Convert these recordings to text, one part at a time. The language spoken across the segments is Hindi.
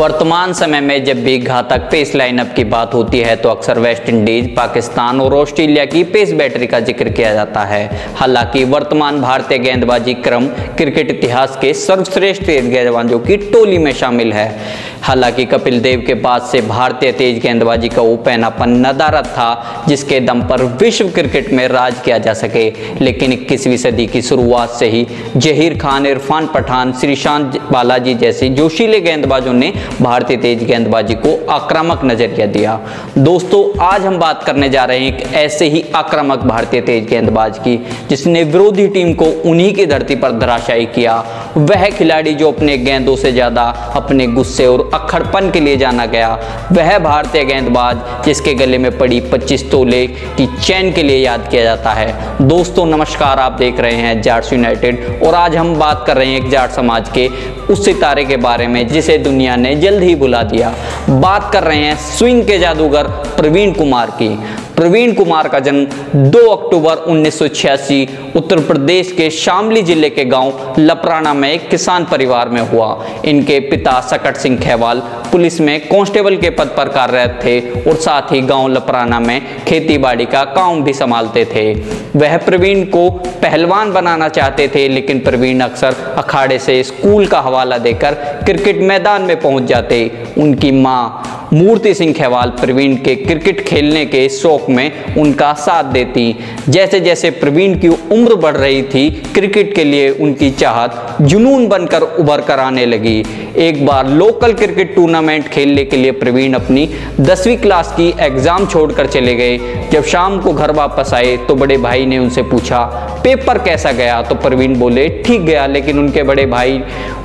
वर्तमान समय में जब भी घातक पेस लाइनअप की बात होती है तो अक्सर वेस्टइंडीज, पाकिस्तान और ऑस्ट्रेलिया की पेस बैटरी का जिक्र किया जाता है। हालांकि वर्तमान भारतीय गेंदबाजी क्रम क्रिकेट इतिहास के सर्वश्रेष्ठ तेज गेंदबाजों की टोली में शामिल है। हालांकि कपिल देव के बाद से भारतीय तेज गेंदबाजी का वो पहनापन नदारद था जिसके दम पर विश्व क्रिकेट में राज किया जा सके, लेकिन 21वीं सदी की शुरुआत से ही जहीर खान, इरफान पठान, श्रीशांत बालाजी जैसे जोशीले गेंदबाजों ने भारतीय तेज गेंदबाजी को आक्रामक नजरिया दिया। दोस्तों, आज हम बात करने जा रहे हैं एक ऐसे ही आक्रामक भारतीय तेज गेंदबाज की जिसने विरोधी टीम को उन्हीं की धरती पर धराशायी किया। वह खिलाड़ी जो अपने गेंदों से ज्यादा अपने गुस्से और अक्खड़पन के लिए जाना गया, वह भारतीय गेंदबाज जिसके गले में पड़ी 25 तोले की चैन के लिए याद किया जाता है। दोस्तों नमस्कार, आप देख रहे हैं जाट्स यूनाइटेड और आज हम बात कर रहे हैं एक जाट समाज के उस सितारे के बारे में जिसे दुनिया ने जल्द ही भुला दिया। बात कर रहे हैं स्विंग के जादूगर प्रवीण कुमार की। प्रवीण कुमार का जन्म 2 अक्टूबर 1986 उत्तर प्रदेश के शामली जिले के गांव लपराना में एक किसान परिवार में हुआ। इनके पिता सकट सिंह खेवाल पुलिस में कांस्टेबल के पद पर कार्यरत थे और साथ ही गांव लपराना में खेतीबाड़ी का काम भी संभालते थे। वह प्रवीण को पहलवान बनाना चाहते थे, लेकिन प्रवीण अक्सर अखाड़े से स्कूल का हवाला देकर क्रिकेट मैदान में पहुंच जाते। उनकी मां मूर्ति सिंह खेवाल प्रवीण के क्रिकेट खेलने के शौक में उनका साथ देती। जैसे जैसे प्रवीण की उम्र बढ़ रही थी, क्रिकेट के लिए उनकी चाहत जुनून बनकर उभर कर आने लगी। एक बार लोकल क्रिकेट टूर्नामेंट खेलने के लिए प्रवीण अपनी 10वीं क्लास की एग्जाम छोड़कर चले गए। जब शाम को घर वापस आए तो बड़े भाई ने उनसे पूछा पेपर कैसा गया, तो प्रवीण बोले ठीक गया, लेकिन उनके बड़े भाई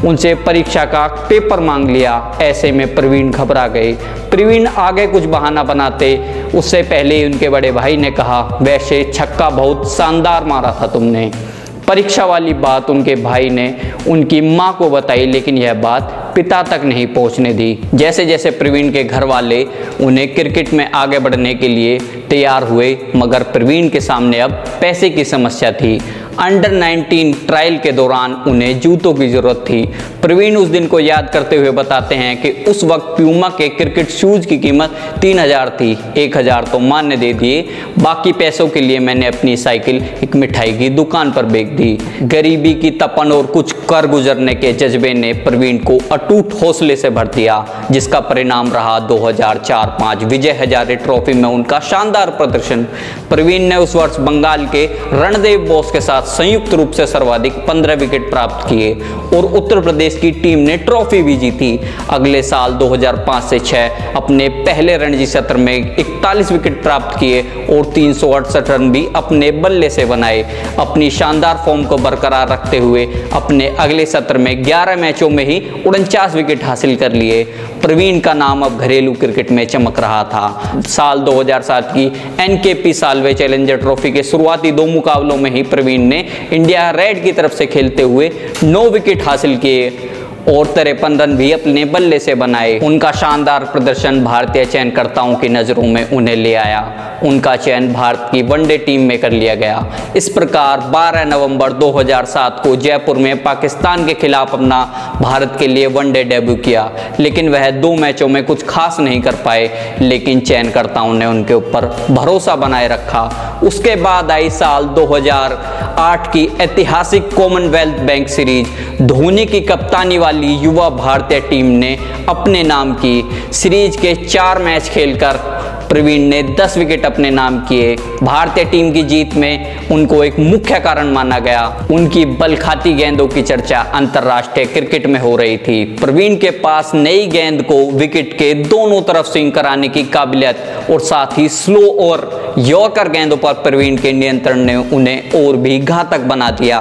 उनसे परीक्षा का पेपर मांग लिया। ऐसे में प्रवीण घबरा गए। प्रवीण आगे कुछ बहाना बनाते उससे पहले ही उनके बड़े भाई ने कहा वैसे छक्का बहुत शानदार मारा था तुमने। परीक्षा वाली बात उनके भाई ने उनकी मां को बताई, लेकिन यह बात पिता तक नहीं पहुंचने दी। जैसे जैसे प्रवीण के घर वाले उन्हें क्रिकेट में आगे बढ़ने के लिए तैयार हुए, मगर प्रवीण के सामने अब पैसे की समस्या थी। अंडर 19 ट्रायल के दौरान उन्हें जूतों की जरूरत थी। प्रवीण उस दिन को याद करते हुए बताते हैं कि उस वक्त प्यूमा के क्रिकेट शूज की कीमत 3000 थी। 1000 तो मां ने दे दिए, बाकी पैसों के लिए मैंने अपनी साइकिल एक मिठाई की दुकान पर बेच दी। गरीबी की तपन और कुछ कर गुजरने के जज्बे ने प्रवीण को अटूट हौसले से भर दिया, जिसका परिणाम रहा 2004-05 विजय हजारे ट्रॉफी में उनका शानदार प्रदर्शन। प्रवीण ने उस वर्ष बंगाल के रणदेव बोस के साथ संयुक्त रूप से सर्वाधिक 15 विकेट प्राप्त किए और उत्तर प्रदेश की टीम ने ट्रॉफी भी जीती। अगले साल 2005 से 6 अपने पहले रणजी सत्र में 41 विकेट प्राप्त किए और 368 रन भी अपने बल्ले से बनाए। अपनी शानदार फॉर्म को बरकरार रखते हुए अपने अगले सत्र में 11 मैचों में ही 49 विकेट हासिल कर लिए। प्रवीण का नाम अब घरेलू क्रिकेट में चमक रहा था। साल 2007 की एनकेपी साल्वे चैलेंजर ट्रॉफी के शुरुआती 2 मुकाबलों में ही प्रवीण ने इंडिया रेड की तरफ से खेलते हुए 9 विकेट हासिल किए और 53 रन भी अपने बल्ले से बनाए। उनका शानदार प्रदर्शन भारतीय चयनकर्ताओं की नजरों में उन्हें ले आया। उनका चयन भारत की वनडे टीम में कर लिया गया। इस प्रकार 12 नवंबर 2007 को जयपुर में पाकिस्तान के खिलाफ अपना भारत के लिए वनडे डेब्यू किया, लेकिन वह 2 मैचों में कुछ खास नहीं कर पाए, लेकिन चयनकर्ताओं ने उनके ऊपर भरोसा बनाए रखा। उसके बाद आई साल 2008 की ऐतिहासिक कॉमनवेल्थ बैंक सीरीज। धोनी की कप्तानी वाली युवा भारतीय टीम ने अपने नाम की। सीरीज के 4 मैच खेलकर प्रवीण ने 10 विकेट अपने नाम किए। भारतीय टीम की जीत में उनको एक मुख्य कारण माना गया। उनकी बलखाती गेंदों की चर्चा अंतर्राष्ट्रीय क्रिकेट में हो रही थी। प्रवीण के पास नई गेंद को विकेट के दोनों तरफ स्विंग कराने की काबिलियत और साथ ही स्लो और यॉर्कर गेंदों पर प्रवीण के नियंत्रण ने उन्हें और भी घातक बना दिया।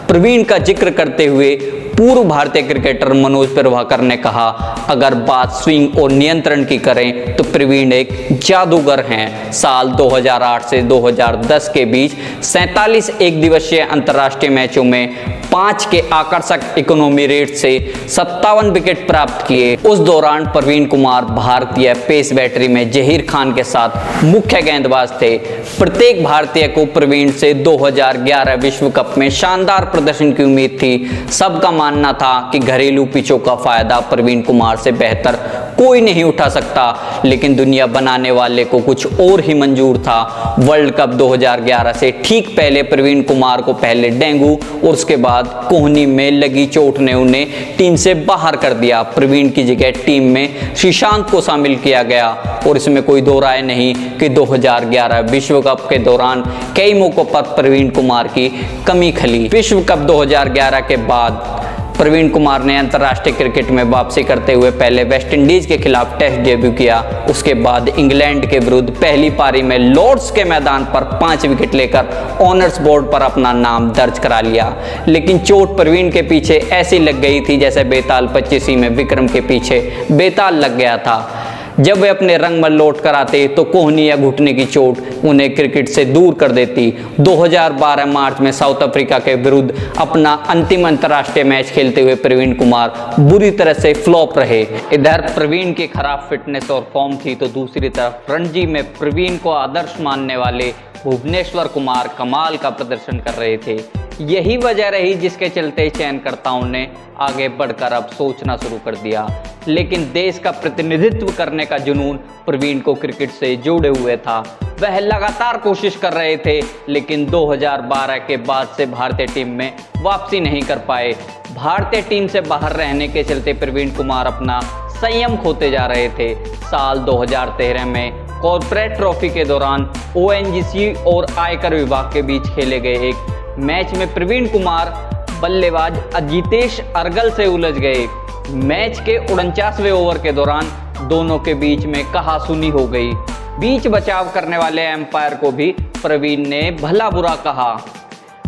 प्रवीण का जिक्र करते हुए पूर्व भारतीय क्रिकेटर मनोज प्रभाकर ने कहा, अगर बात स्विंग और नियंत्रण की करें तो प्रवीण एक जादूगर हैं। साल 2008 से 2010 के बीच 47 एक दिवसीय अंतर्राष्ट्रीय मैचों में 5 के आकर्षक इकोनॉमी रेट से 57 विकेट प्राप्त किए। उस दौरान प्रवीण कुमार भारतीय पेस बैटरी में जहीर खान के साथ मुख्य गेंदबाज थे। प्रत्येक भारतीय को प्रवीण से 2011 विश्व कप में शानदार प्रदर्शन की उम्मीद थी। सबका मानना था कि घरेलू पिचों का फायदा प्रवीण कुमार से बेहतर कोई नहीं उठा सकता, लेकिन दुनिया बनाने वाले को कुछ और ही मंजूर था। वर्ल्ड कप 2011 से ठीक पहले प्रवीण कुमार को पहले डेंगू और उसके बाद कोहनी में लगी चोट ने उन्हें टीम से बाहर कर दिया। प्रवीण की जगह टीम में श्रीशांत को शामिल किया गया और इसमें कोई दो राय नहीं कि 2011 विश्व कप के दौरान कई मौकों पर प्रवीण कुमार की कमी खली। विश्व कप 2011 के बाद प्रवीण कुमार ने अंतर्राष्ट्रीय क्रिकेट में वापसी करते हुए पहले वेस्टइंडीज के खिलाफ टेस्ट डेब्यू किया। उसके बाद इंग्लैंड के विरुद्ध पहली पारी में लॉर्ड्स के मैदान पर 5 विकेट लेकर ऑनर्स बोर्ड पर अपना नाम दर्ज करा लिया। लेकिन चोट प्रवीण के पीछे ऐसी लग गई थी जैसे बेताल 25 में विक्रम के पीछे बेताल लग गया था। जब वे अपने रंग में लौट कर आते तो कोहनी या घुटने की चोट उन्हें क्रिकेट से दूर कर देती। 2012 मार्च में साउथ अफ्रीका के विरुद्ध अपना अंतिम अंतर्राष्ट्रीय मैच खेलते हुए प्रवीण कुमार बुरी तरह से फ्लॉप रहे। इधर प्रवीण की खराब फिटनेस और फॉर्म थी तो दूसरी तरफ रणजी में प्रवीण को आदर्श मानने वाले भुवनेश्वर कुमार कमाल का प्रदर्शन कर रहे थे। यही वजह रही जिसके चलते चयनकर्ताओं ने आगे बढ़कर अब सोचना शुरू कर दिया। लेकिन देश का प्रतिनिधित्व करने का जुनून प्रवीण को क्रिकेट से जोड़े हुए था। वह लगातार कोशिश कर रहे थे, लेकिन 2012 के बाद से भारतीय टीम में वापसी नहीं कर पाए। भारतीय टीम से बाहर रहने के चलते प्रवीण कुमार अपना संयम खोते जा रहे थे। साल 2013 में कॉर्पोरेट ट्रॉफी के दौरान ओएनजीसी और आयकर विभाग के बीच खेले गए एक मैच में प्रवीण कुमार बल्लेबाज अजितेश अर्गल से उलझ गए। मैच के 49वें ओवर के दौरान दोनों के बीच में कहासुनी हो गई। बीच बचाव करने वाले एम्पायर को भी प्रवीण ने भला बुरा कहा।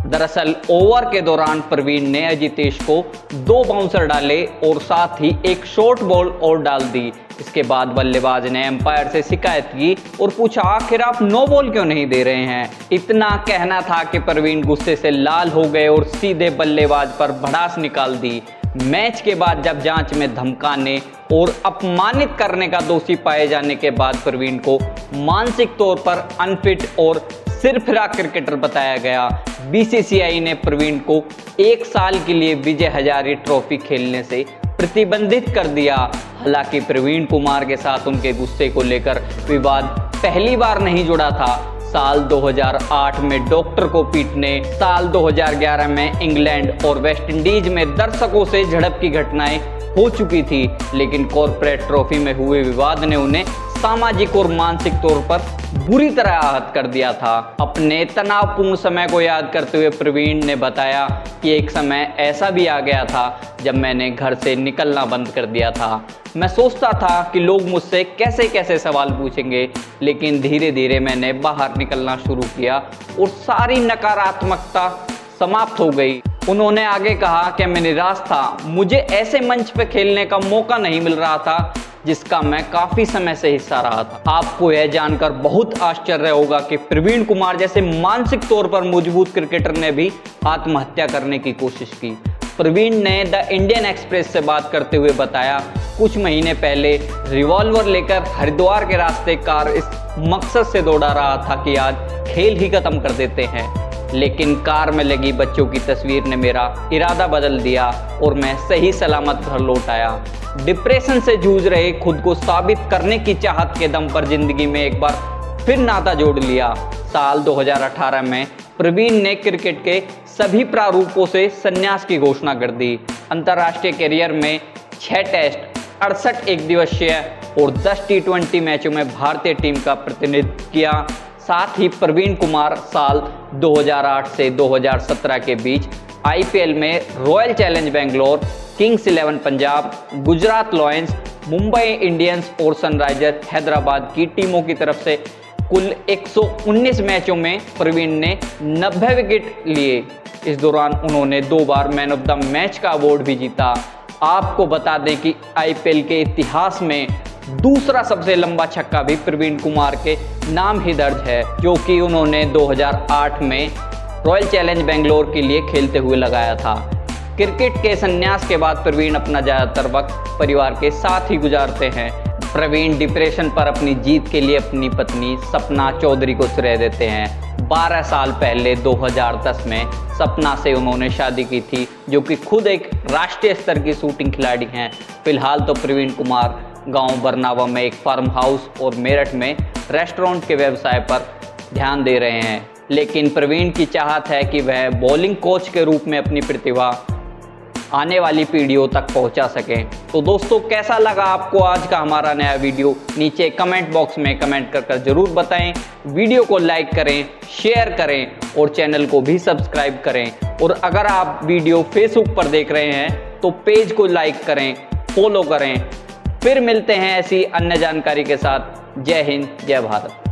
दरअसल ओवर के दौरान प्रवीण ने अजितेश को 2 बाउंसर डाले और साथ ही एक शॉर्ट बॉल और डाल दी। इसके बाद बल्लेबाज ने एम्पायर से शिकायत की और पूछा आखिर आप नो बॉल क्यों नहीं दे रहे हैं। इतना कहना था कि प्रवीण गुस्से से लाल हो गए और सीधे बल्लेबाज पर भड़ास निकाल दी। मैच के बाद जब जांच में धमकाने और अपमानित करने का दोषी पाए जाने के बाद प्रवीण को मानसिक तौर पर अनफिट और सिरफिरा क्रिकेटर बताया गया। बीसीसीआई ने प्रवीण को 1 साल के लिए विजय हजारे ट्रॉफी खेलने से प्रतिबंधित कर दिया। हालांकि प्रवीण कुमार के साथ उनके गुस्से को लेकर विवाद पहली बार नहीं जुड़ा था। साल 2008 में डॉक्टर को पीटने, साल 2011 में इंग्लैंड और वेस्टइंडीज में दर्शकों से झड़प की घटनाएं हो चुकी थी, लेकिन कॉर्पोरेट ट्रॉफी में हुए विवाद ने उन्हें सामाजिक और मानसिक तौर पर बुरी तरह आहत कर दिया था। अपने तनावपूर्ण समय को याद करते हुए प्रवीण ने बताया कि एक समय ऐसा भी आ गया था जब मैंने घर से निकलना बंद कर दिया था। मैं सोचता था कि लोग मुझसे कैसे कैसे सवाल पूछेंगे, लेकिन धीरे धीरे मैंने बाहर निकलना शुरू किया और सारी नकारात्मकता समाप्त हो गई। उन्होंने आगे कहा कि मैं निराश था, मुझे ऐसे मंच पर खेलने का मौका नहीं मिल रहा था जिसका मैं काफी समय से हिस्सा रहा था। आपको यह जानकर बहुत आश्चर्य होगा कि प्रवीण कुमार जैसे मानसिक तौर पर मजबूत क्रिकेटर ने भी आत्महत्या करने की कोशिश की। प्रवीण ने द इंडियन एक्सप्रेस से बात करते हुए बताया, कुछ महीने पहले रिवॉल्वर लेकर हरिद्वार के रास्ते कार इस मकसद से दौड़ा रहा था कि आज खेल ही खत्म कर देते हैं, लेकिन कार में लगी बच्चों की तस्वीर ने मेरा इरादा बदल दिया और मैं सही सलामत घर लौट आया। डिप्रेशन से जूझ रहे खुद को साबित करने की चाहत के दम पर जिंदगी में एक बार फिर नाता जोड़ लिया। साल 2018 में प्रवीण ने क्रिकेट के सभी प्रारूपों से संन्यास की घोषणा कर दी। अंतर्राष्ट्रीय कैरियर में 6 टेस्ट, 68 एक दिवसीय और 10 T20 मैचों में भारतीय टीम का प्रतिनिधित्व किया। साथ ही प्रवीण कुमार साल 2008 से 2017 के बीच आईपीएल में royal challenge Bangalore, Kings 11 Punjab, Gujarat lions, Mumbai Indians और सनराइजर हैदराबाद की टीमों की तरफ से कुल 119 मैचों में प्रवीण ने 90 विकेट लिए। इस दौरान उन्होंने 2 बार मैन ऑफ द मैच का अवार्ड भी जीता। आपको बता दें कि आईपीएल के इतिहास में दूसरा सबसे लंबा छक्का भी प्रवीण कुमार के नाम ही दर्ज है, जो कि उन्होंने 2008 में रॉयल चैलेंज बेंगलोर के लिए खेलते हुए लगाया था। क्रिकेट के संन्यास के बाद प्रवीण अपना ज़्यादातर वक्त परिवार के साथ ही गुजारते हैं। प्रवीण डिप्रेशन पर अपनी जीत के लिए अपनी पत्नी सपना चौधरी को श्रेय देते हैं। 12 साल पहले 2010 में सपना से उन्होंने शादी की थी, जो कि खुद एक राष्ट्रीय स्तर की शूटिंग खिलाड़ी हैं। फिलहाल तो प्रवीण कुमार गांव बरनावा में एक फार्म हाउस और मेरठ में रेस्टोरेंट के व्यवसाय पर ध्यान दे रहे हैं, लेकिन प्रवीण की चाहत है कि वह बॉलिंग कोच के रूप में अपनी प्रतिभा आने वाली पीढ़ियों तक पहुंचा सकें। तो दोस्तों, कैसा लगा आपको आज का हमारा नया वीडियो? नीचे कमेंट बॉक्स में कमेंट कर जरूर बताएं। वीडियो को लाइक करें, शेयर करें और चैनल को भी सब्सक्राइब करें। और अगर आप वीडियो फेसबुक पर देख रहे हैं तो पेज को लाइक करें, फॉलो करें। फिर मिलते हैं ऐसी अन्य जानकारी के साथ। जय हिंद, जय भारत।